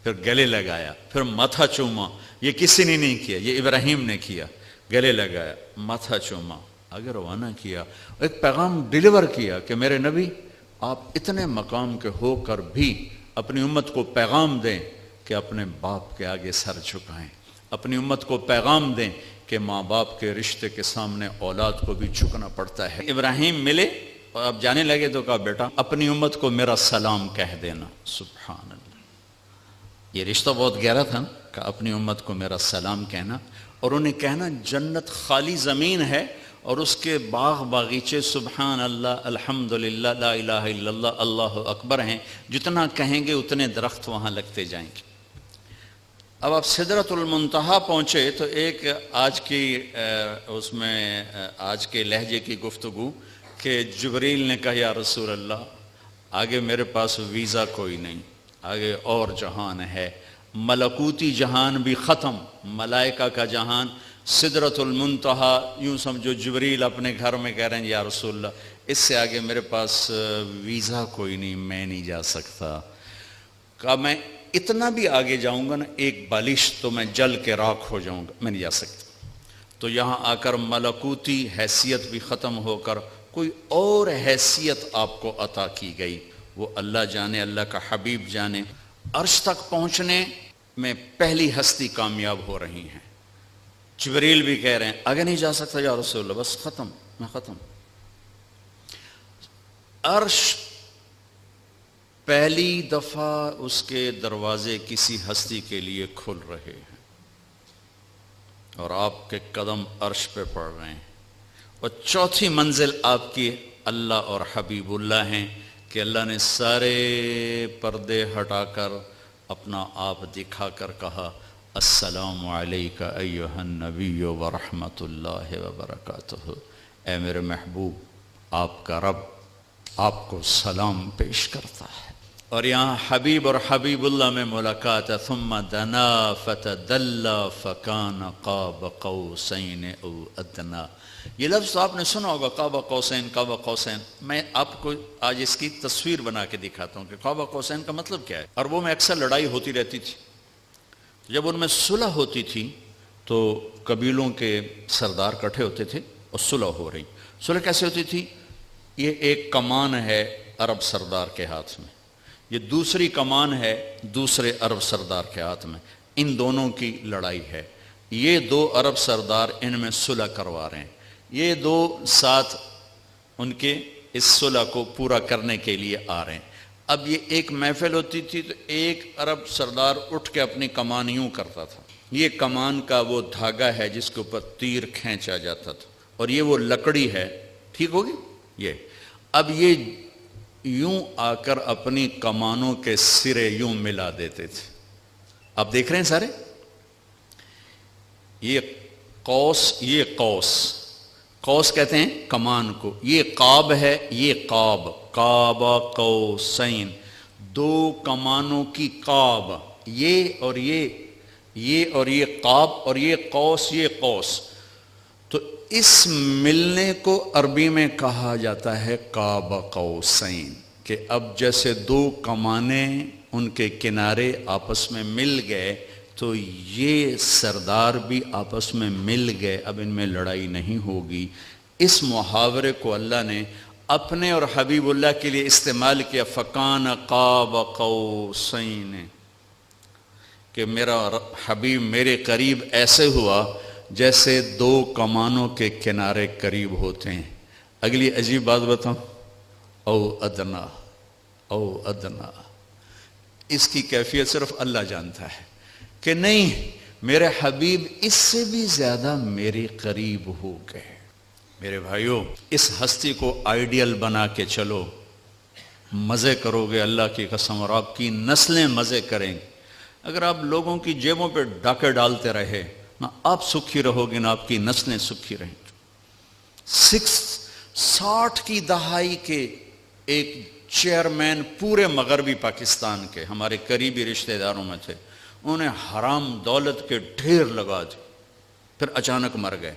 پھر گلے لگایا، پھر ماتھا چوما. یہ کسی نے نہیں کیا، یہ ابراہیم نے کیا. گلے لگایا، ماتھا چوما، آگے روانہ کیا. ایک پیغام ڈیلیور کیا کہ میرے نبی آپ اتنے مقام کے ہو کر بھی اپنی امت کو پیغام دیں کہ اپنے باپ کے آگے سر جھکائیں. اپنی امت کو پیغام دیں کہ ماں باپ کے رشتے کے سامنے اولاد کو بھی جھکنا پڑتا ہے. ابراہیم ملے اور اب جانے لگے تو کہا بیٹا اپنی امت کو میرا سلام کہہ دینا. سبحان اللہ، یہ رشتہ بہت گہرا تھا نا، کہ اپنی امت کو میرا سلام کہنا، اور انہیں کہنا جنت خالی زمین ہے اور اس کے باغ باغیچے سبحان اللہ الحمدللہ لا الہ الا اللہ اللہ اکبر ہیں، جتنا کہیں گے اتنے درخت وہاں لگتے جائیں گے. اب آپ سدرۃ المنتہا پہنچے تو ایک آج کی اس میں آج کے لہجے کی گفتگو کہ جبریل نے کہا یا رسول اللہ آگے میرے پاس ویزا کوئی نہیں، آگے اور جہان ہے، ملکوتی جہان بھی ختم، ملائکہ کا جہان، سدرۃ المنتہا، یوں سمجھو جبریل اپنے گھر میں کہہ رہے ہیں یا رسول اللہ اس سے آگے میرے پاس ویزا کوئی نہیں، میں نہیں جا سکتا. کہا میں اتنا بھی آگے جاؤں گا نا ایک بالش تو میں جل کے راکھ ہو جاؤں گا، میں نہیں جا سکتا. تو یہاں آ کر ملکوتی حیثیت بھی ختم ہو کر کوئی اور حیثیت آپ کو عطا کی گئی، وہ اللہ جانے، اللہ کا حبیب جانے. عرش تک پہنچنے میں پہلی ہستی کامیاب ہو رہی ہیں. جبریل بھی کہہ رہے ہیں آگے نہیں جا سکتا یا رسول اللہ، بس ختم، میں ختم. عرش پہلی دفعہ اس کے دروازے کسی ہستی کے لیے کھل رہے ہیں اور آپ کے قدم عرش پہ پڑ رہے ہیں، اور چوتھی منزل آپ کی اللہ اور حبیب اللہ ہیں کہ اللہ نے سارے پردے ہٹا کر اپنا آپ دکھا کر کہا السلام علیک ایھا النبی ورحمۃ اللہ وبرکاتہ. اے میرے محبوب آپ کا رب آپ کو سلام پیش کرتا ہے. اور یہاں حبیب اور حبیب اللہ میں ملاقات ہے. ثم دنا فتدلی فکان قاب قوسین او ادنا. یہ لفظ آپ نے سنا ہوگا قاب قوسین، قاب قوسین. میں آپ کو آج اس کی تصویر بنا کے دکھاتا ہوں کہ قاب قوسین کا مطلب کیا ہے. عربوں میں اکثر لڑائی ہوتی رہتی تھی، جب ان میں صلح ہوتی تھی تو قبیلوں کے سردار کٹھے ہوتے تھے اور صلح ہو رہی. صلح کیسے ہوتی تھی؟ یہ ایک کمان ہے عرب سردار کے ہاتھ میں، یہ دوسری کمان ہے دوسرے عرب سردار کے ہاتھ میں، ان دونوں کی لڑائی ہے. یہ دو عرب سردار ان میں صلح کروا رہے ہیں، یہ دو ساتھ ان کے اس صلح کو پورا کرنے کے لیے آ رہے ہیں. اب یہ ایک محفل ہوتی تھی تو ایک عرب سردار اٹھ کے اپنی کمان یوں کرتا تھا، یہ کمان کا وہ دھاگا ہے جس کے اوپر تیر کھینچا جاتا تھا، اور یہ وہ لکڑی ہے، ٹھیک ہوگی یہ. اب یہ یوں آ کر اپنی کمانوں کے سرے یوں ملا دیتے تھے. آپ دیکھ رہے ہیں سارے، یہ قوس، یہ قوس، قوس کہتے ہیں کمان کو، یہ قاب ہے، یہ قاب، قاب قوسین، دو کمانوں کی قاب، یہ اور یہ اور یہ قاب، اور یہ قوس، یہ قوس. تو اس ملنے کو عربی میں کہا جاتا ہے قاب قوسین، کہ اب جیسے دو کمانیں ان کے کنارے آپس میں مل گئے تو یہ سردار بھی آپس میں مل گئے، اب ان میں لڑائی نہیں ہوگی. اس محاورے کو اللہ نے اپنے اور حبیب اللہ کے لیے استعمال کیا، فکان قاب قوسین، کہ میرا حبیب میرے قریب ایسے ہوا جیسے دو کمانوں کے کنارے قریب ہوتے ہیں. اگلی عجیب بات بتاؤں، او ادنا، او ادنا، اس کی کیفیت صرف اللہ جانتا ہے کہ نہیں میرے حبیب اس سے بھی زیادہ میرے قریب ہو گئے. میرے بھائیوں، اس ہستی کو آئیڈیل بنا کے چلو، مزے کرو گے اللہ کی قسم، اور آپ کی نسلیں مزے کریں. اگر آپ لوگوں کی جیبوں پہ ڈاکے ڈالتے رہے، نہ آپ سکھی رہو گے نہ آپ کی نسلیں سکھی رہیں گی. 60 کی دہائی کے ایک چیئرمین پورے مغربی پاکستان کے ہمارے قریبی رشتہ داروں میں تھے، انہوں نے حرام دولت کے ڈھیر لگا دی، پھر اچانک مر گئے.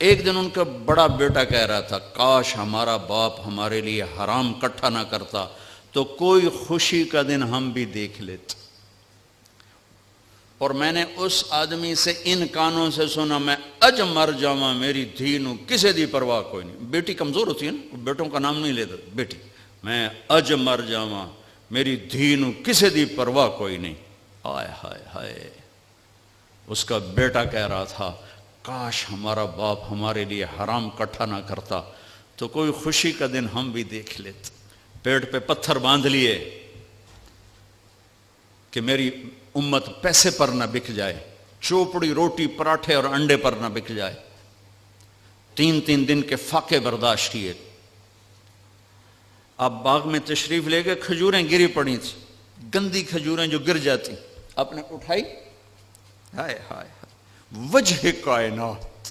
ایک دن ان کا بڑا بیٹا کہہ رہا تھا کاش ہمارا باپ ہمارے لیے حرام کٹھا نہ کرتا تو کوئی خوشی کا دن ہم بھی دیکھ لیتے. اور میں نے اس آدمی سے ان کانوں سے سنا، میں اج مر جاواں میری دھی نو کسے دی پرواہ کوئی نہیں. بیٹی کمزور ہوتی ہے نا، بیٹوں کا نام نہیں لیتا، بیٹی، میں اج مر جاواں میری دھی نو کسے دی پرواہ کوئی نہیں. آئے ہائے ہائے، اس کا بیٹا کہہ رہا تھا کاش ہمارا باپ ہمارے لیے حرام کٹھا نہ کرتا تو کوئی خوشی کا دن ہم بھی دیکھ لیتے. پیٹ پہ پتھر باندھ لیے کہ میری امت پیسے پر نہ بک جائے، چوپڑی روٹی پراٹھے اور انڈے پر نہ بک جائے. 3 دن کے فاقے برداشت کیے. آپ باغ میں تشریف لے گئے، کھجوریں گری پڑی تھیں، گندی کھجوریں جو گر جاتی، آپ نے اٹھائی، ہائے ہائے وجہ کائنات،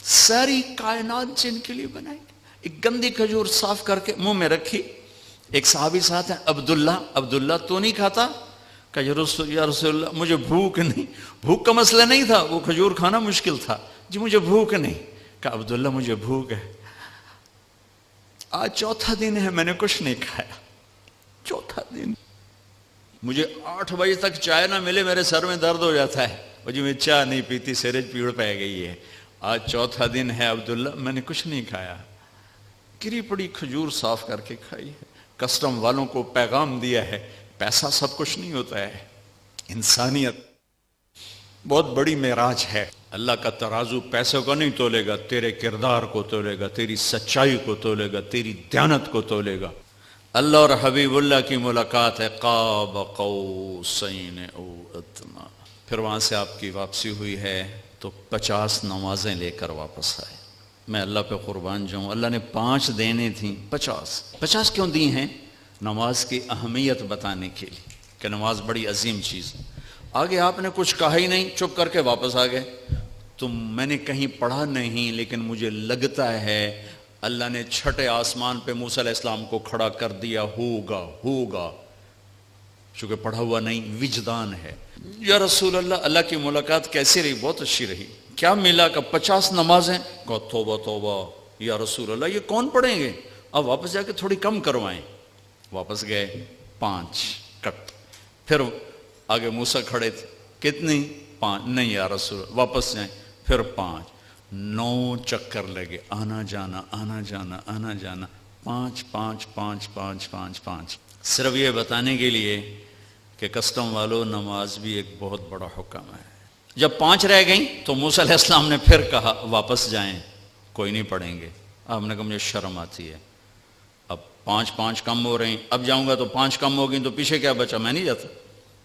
ساری کائنات جن کے لیے بنائی، ایک گندی کھجور صاف کر کے منہ میں رکھی. ایک صحابی ساتھ ہیں عبداللہ تو نہیں کھاتا؟ کہ یا رسول اللہ مجھے بھوک نہیں. بھوک کا مسئلہ نہیں تھا، وہ کھجور کھانا مشکل تھا. جی مجھے بھوک نہیں. کہ عبداللہ مجھے بھوک ہے، آج 4تھا دن ہے میں نے کچھ نہیں کھایا، 4تھا دن. مجھے 8 بجے تک چائے نہ ملے میرے سر میں درد ہو جاتا ہے. جی میں چائے نہیں پیتی، سیرج پیڑ پہ گئی ہے. آج 4تھا دن ہے عبداللہ، میں نے کچھ نہیں کھایا. گری پڑی کھجور صاف کر کے کھائی ہے. کسٹم والوں کو پیغام دیا ہے، پیسہ سب کچھ نہیں ہوتا ہے، انسانیت بہت بڑی معراج ہے. اللہ کا ترازو پیسوں کو نہیں تولے گا، تیرے کردار کو تولے گا، تیری سچائی کو تولے گا، تیری دیانت کو تولے گا. اللہ اور حبیب اللہ کی ملاقات ہے، قاب قوسین او ادنی. پھر وہاں سے آپ کی واپسی ہوئی ہے تو 50 نمازیں لے کر واپس آئے. میں اللہ پہ قربان جاؤں، اللہ نے 5 دینے تھیں، 50 کیوں دی ہیں؟ نماز کی اہمیت بتانے کے لیے کہ نماز بڑی عظیم چیز ہے. آگے آپ نے کچھ کہا ہی نہیں، چپ کر کے واپس آ گئے. تو میں نے کہیں پڑھا نہیں، لیکن مجھے لگتا ہے اللہ نے 6 آسمان پہ موسیٰ علیہ السلام کو کھڑا کر دیا، ہوگا چونکہ پڑھا ہوا نہیں، وجدان ہے. یا رسول اللہ، اللہ کی ملاقات کیسی رہی؟ بہت اچھی رہی. کیا ملا؟ کہ 50 نمازیں. کہا توبہ یا رسول اللہ، یہ کون پڑھیں گے؟ اب واپس جا کے تھوڑی کم کروائیں. واپس گئے، 5 کٹ. پھر آگے موسیٰ کھڑے تھے، کتنی؟ 5. نہیں یا رسول اللہ، واپس جائیں. پھر 5. 9 چکر لگے، آنا جانا 5. صرف یہ بتانے کے لیے کہ کسٹم والوں، نماز بھی ایک بہت بڑا حکم ہے. جب 5 رہ گئیں تو موسیٰ علیہ السلام نے پھر کہا واپس جائیں، کوئی نہیں پڑھیں گے. آپ نے کہا مجھے شرم آتی ہے، اب 5 کم ہو رہے ہیں، اب جاؤں گا تو 5 کم ہو گئیں تو پیچھے کیا بچا؟ میں نہیں جاتا.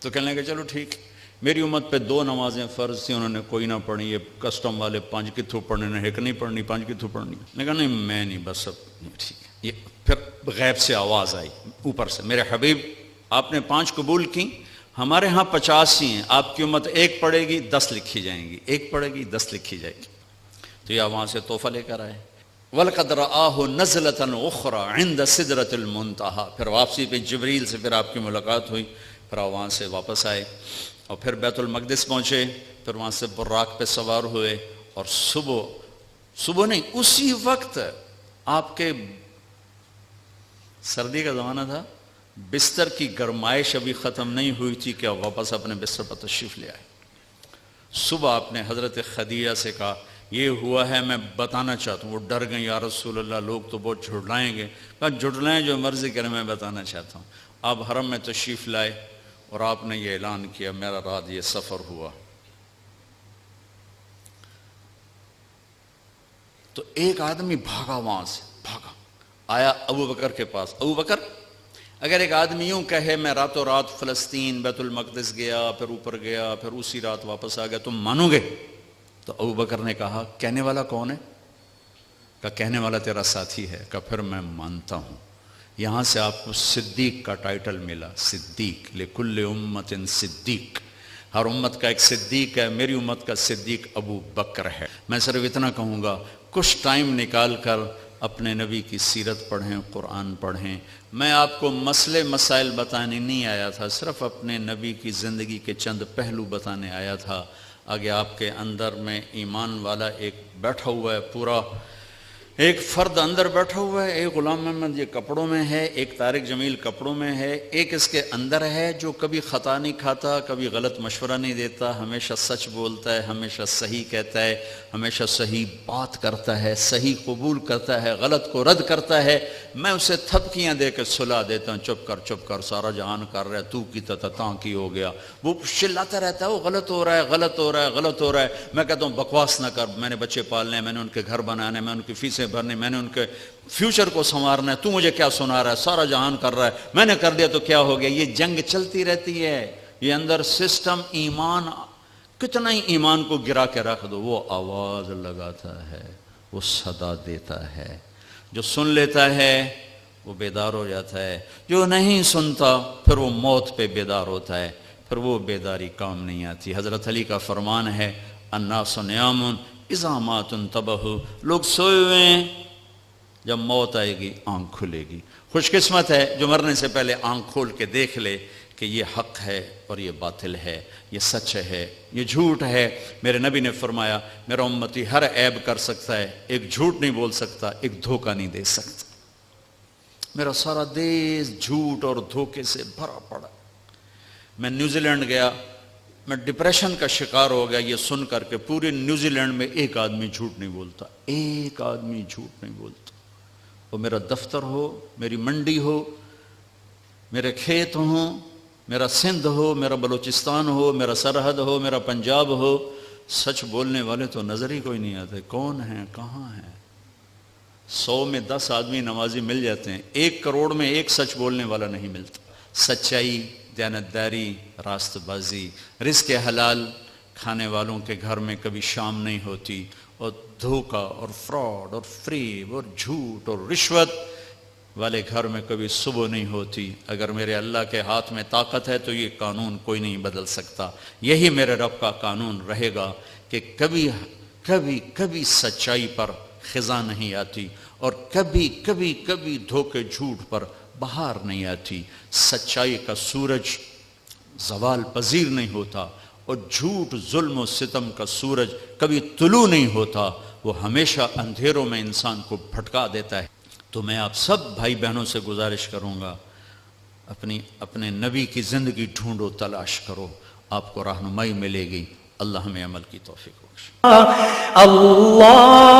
تو کہنے لگے چلو ٹھیک. میری امت پہ 2 نمازیں فرض تھیں، انہوں نے کوئی نہ پڑھی. یہ کسٹم والے 5 کتھوں پڑھنے نے، ایک نہیں پڑھنی، 5 کتھوں پڑھنی. میں کہا نہیں میں نہیں، بس اب ٹھیک ہے. یہ پھر غیب سے آواز آئی اوپر سے، میرے حبیب آپ نے 5 قبول کی، ہمارے ہاں 50 ہی ہیں، آپ کی امت 1 پڑھے گی 10 لکھی جائیں گی، 1 پڑھے گی 10 لکھی جائے گی. تو یہ وہاں سے تحفہ لے کر آئے. وَلَقَدْ رَآهُ نَزْلَةً أُخْرَى عِنْدَ سِدْرَةِ الْمُنْتَهَى. پھر واپسی پہ جبریل سے پھر آپ کی ملاقات ہوئی. پھر وہاں سے واپس آئے اور پھر بیت المقدس پہنچے. پھر وہاں سے براق پہ سوار ہوئے اور صبح نہیں، اسی وقت آپ کے سردی کا زمانہ تھا، بستر کی گرمائش ابھی ختم نہیں ہوئی تھی کہ آپ واپس اپنے بستر پر تشریف لے آئے. صبح آپ نے حضرت خدیجہ سے کہا یہ ہوا ہے، میں بتانا چاہتا ہوں. وہ ڈر گئے، یا رسول اللہ لوگ تو بہت جھٹلائیں گے. کہا جھٹلائیں، جو مرضی کریں، میں بتانا چاہتا ہوں. آپ حرم میں تشریف لائے اور آپ نے یہ اعلان کیا میرا رات یہ سفر ہوا. تو ایک آدمی بھاگا، وہاں سے بھاگا آیا ابو بکر کے پاس. ابو بکر، اگر ایک آدمی یوں کہے میں راتوں رات فلسطین بیت المقدس گیا، پھر اوپر گیا، پھر اسی رات واپس آ گیا، تم مانو گے؟ تو ابو بکر نے کہا کہنے والا کون ہے؟ کہا کہنے والا تیرا ساتھی ہے. کہا پھر میں مانتا ہوں. یہاں سے آپ کو صدیق کا ٹائٹل ملا. صدیق، لکل امت صدیق، ہر امت کا ایک صدیق ہے. میری امت کا صدیق ابو بکر ہے. میں صرف اتنا کہوں گا، کچھ ٹائم نکال کر اپنے نبی کی سیرت پڑھیں، قرآن پڑھیں. میں آپ کو مسائل بتانے نہیں آیا تھا، صرف اپنے نبی کی زندگی کے چند پہلو بتانے آیا تھا. آگے آپ کے اندر میں ایمان والا ایک بیٹھا ہوا ہے، پورا ایک فرد اندر بیٹھا ہوا ہے. ایک غلام محمد یہ کپڑوں میں ہے، ایک طارق جمیل کپڑوں میں ہے، ایک اس کے اندر ہے جو کبھی خطا نہیں کھاتا، کبھی غلط مشورہ نہیں دیتا، ہمیشہ سچ بولتا ہے، ہمیشہ صحیح کہتا ہے، ہمیشہ صحیح بات کرتا ہے، صحیح قبول کرتا ہے، غلط کو رد کرتا ہے. میں اسے تھپکیاں دے کے سلا دیتا ہوں، چپ کر سارا جہان کر رہا ہے، تو کی تاں کی ہو گیا. وہ چلاتا رہتا ہے، وہ غلط ہو رہا ہے. میں کہتا ہوں بکواس نہ کر، میں نے بچے پالنے ہیں، میں نے ان کے گھر بنانے، میں ان کی فیسیں قسطیں بھرنی، میں نے ان کے فیوچر کو سنوارنا ہے، تو مجھے کیا سنا رہا ہے، سارا جہان کر رہا ہے، میں نے کر دیا تو کیا ہو گیا۔ یہ جنگ چلتی رہتی ہے، یہ اندر سسٹم ایمان، کتنا ہی ایمان کو گرا کے رکھ دو، وہ آواز لگاتا ہے، وہ صدا دیتا ہے، جو سن لیتا ہے وہ بیدار ہو جاتا ہے، جو نہیں سنتا پھر وہ موت پہ بیدار ہوتا ہے، پھر وہ بیداری کام نہیں آتی۔ حضرت علی کا فرمان ہے الناس نیام اذا مات انتبہوا، لوگ سوئے ہوئے ہیں، جب موت آئے گی آنکھ کھلے گی۔ خوش قسمت ہے جو مرنے سے پہلے آنکھ کھول کے دیکھ لے کہ یہ حق ہے اور یہ باطل ہے، یہ سچ ہے، یہ جھوٹ ہے۔ میرے نبی نے فرمایا میرا امتی ہر عیب کر سکتا ہے، ایک جھوٹ نہیں بول سکتا، ایک دھوکہ نہیں دے سکتا۔ میرا سارا دیش جھوٹ اور دھوکے سے بھرا پڑا۔ میں نیوزی لینڈ گیا، میں ڈپریشن کا شکار ہو گیا یہ سن کر کے پورے نیوزی لینڈ میں ایک آدمی جھوٹ نہیں بولتا، ایک آدمی جھوٹ نہیں بولتا۔ وہ میرا دفتر ہو، میری منڈی ہو، میرے کھیت ہوں، میرا سندھ ہو، میرا بلوچستان ہو، میرا سرحد ہو، میرا پنجاب ہو، سچ بولنے والے تو نظر ہی کوئی نہیں آتے۔ کون ہیں، کہاں ہیں؟ 100 میں 10 آدمی نمازی مل جاتے ہیں، 1 کروڑ میں ایک سچ بولنے والا نہیں ملتا۔ سچائی، دیانتداری، راست بازی، رزق حلال کھانے والوں کے گھر میں کبھی شام نہیں ہوتی، اور دھوکہ اور فراڈ اور فریب اور جھوٹ اور رشوت والے گھر میں کبھی صبح نہیں ہوتی۔ اگر میرے اللہ کے ہاتھ میں طاقت ہے تو یہ قانون کوئی نہیں بدل سکتا۔ یہی میرے رب کا قانون رہے گا کہ کبھی کبھی کبھی سچائی پر خزاں نہیں آتی، اور کبھی کبھی کبھی دھوکے جھوٹ پر بہار نہیں آتی۔ سچائی کا سورج زوال پذیر نہیں ہوتا، اور جھوٹ، ظلم و ستم کا سورج کبھی طلوع نہیں ہوتا، وہ ہمیشہ اندھیروں میں انسان کو بھٹکا دیتا ہے۔ تو میں آپ سب بھائی بہنوں سے گزارش کروں گا، اپنے نبی کی زندگی ڈھونڈو، تلاش کرو، آپ کو رہنمائی ملے گی۔ اللہ ہمیں عمل کی توفیق بخشے۔ اللہ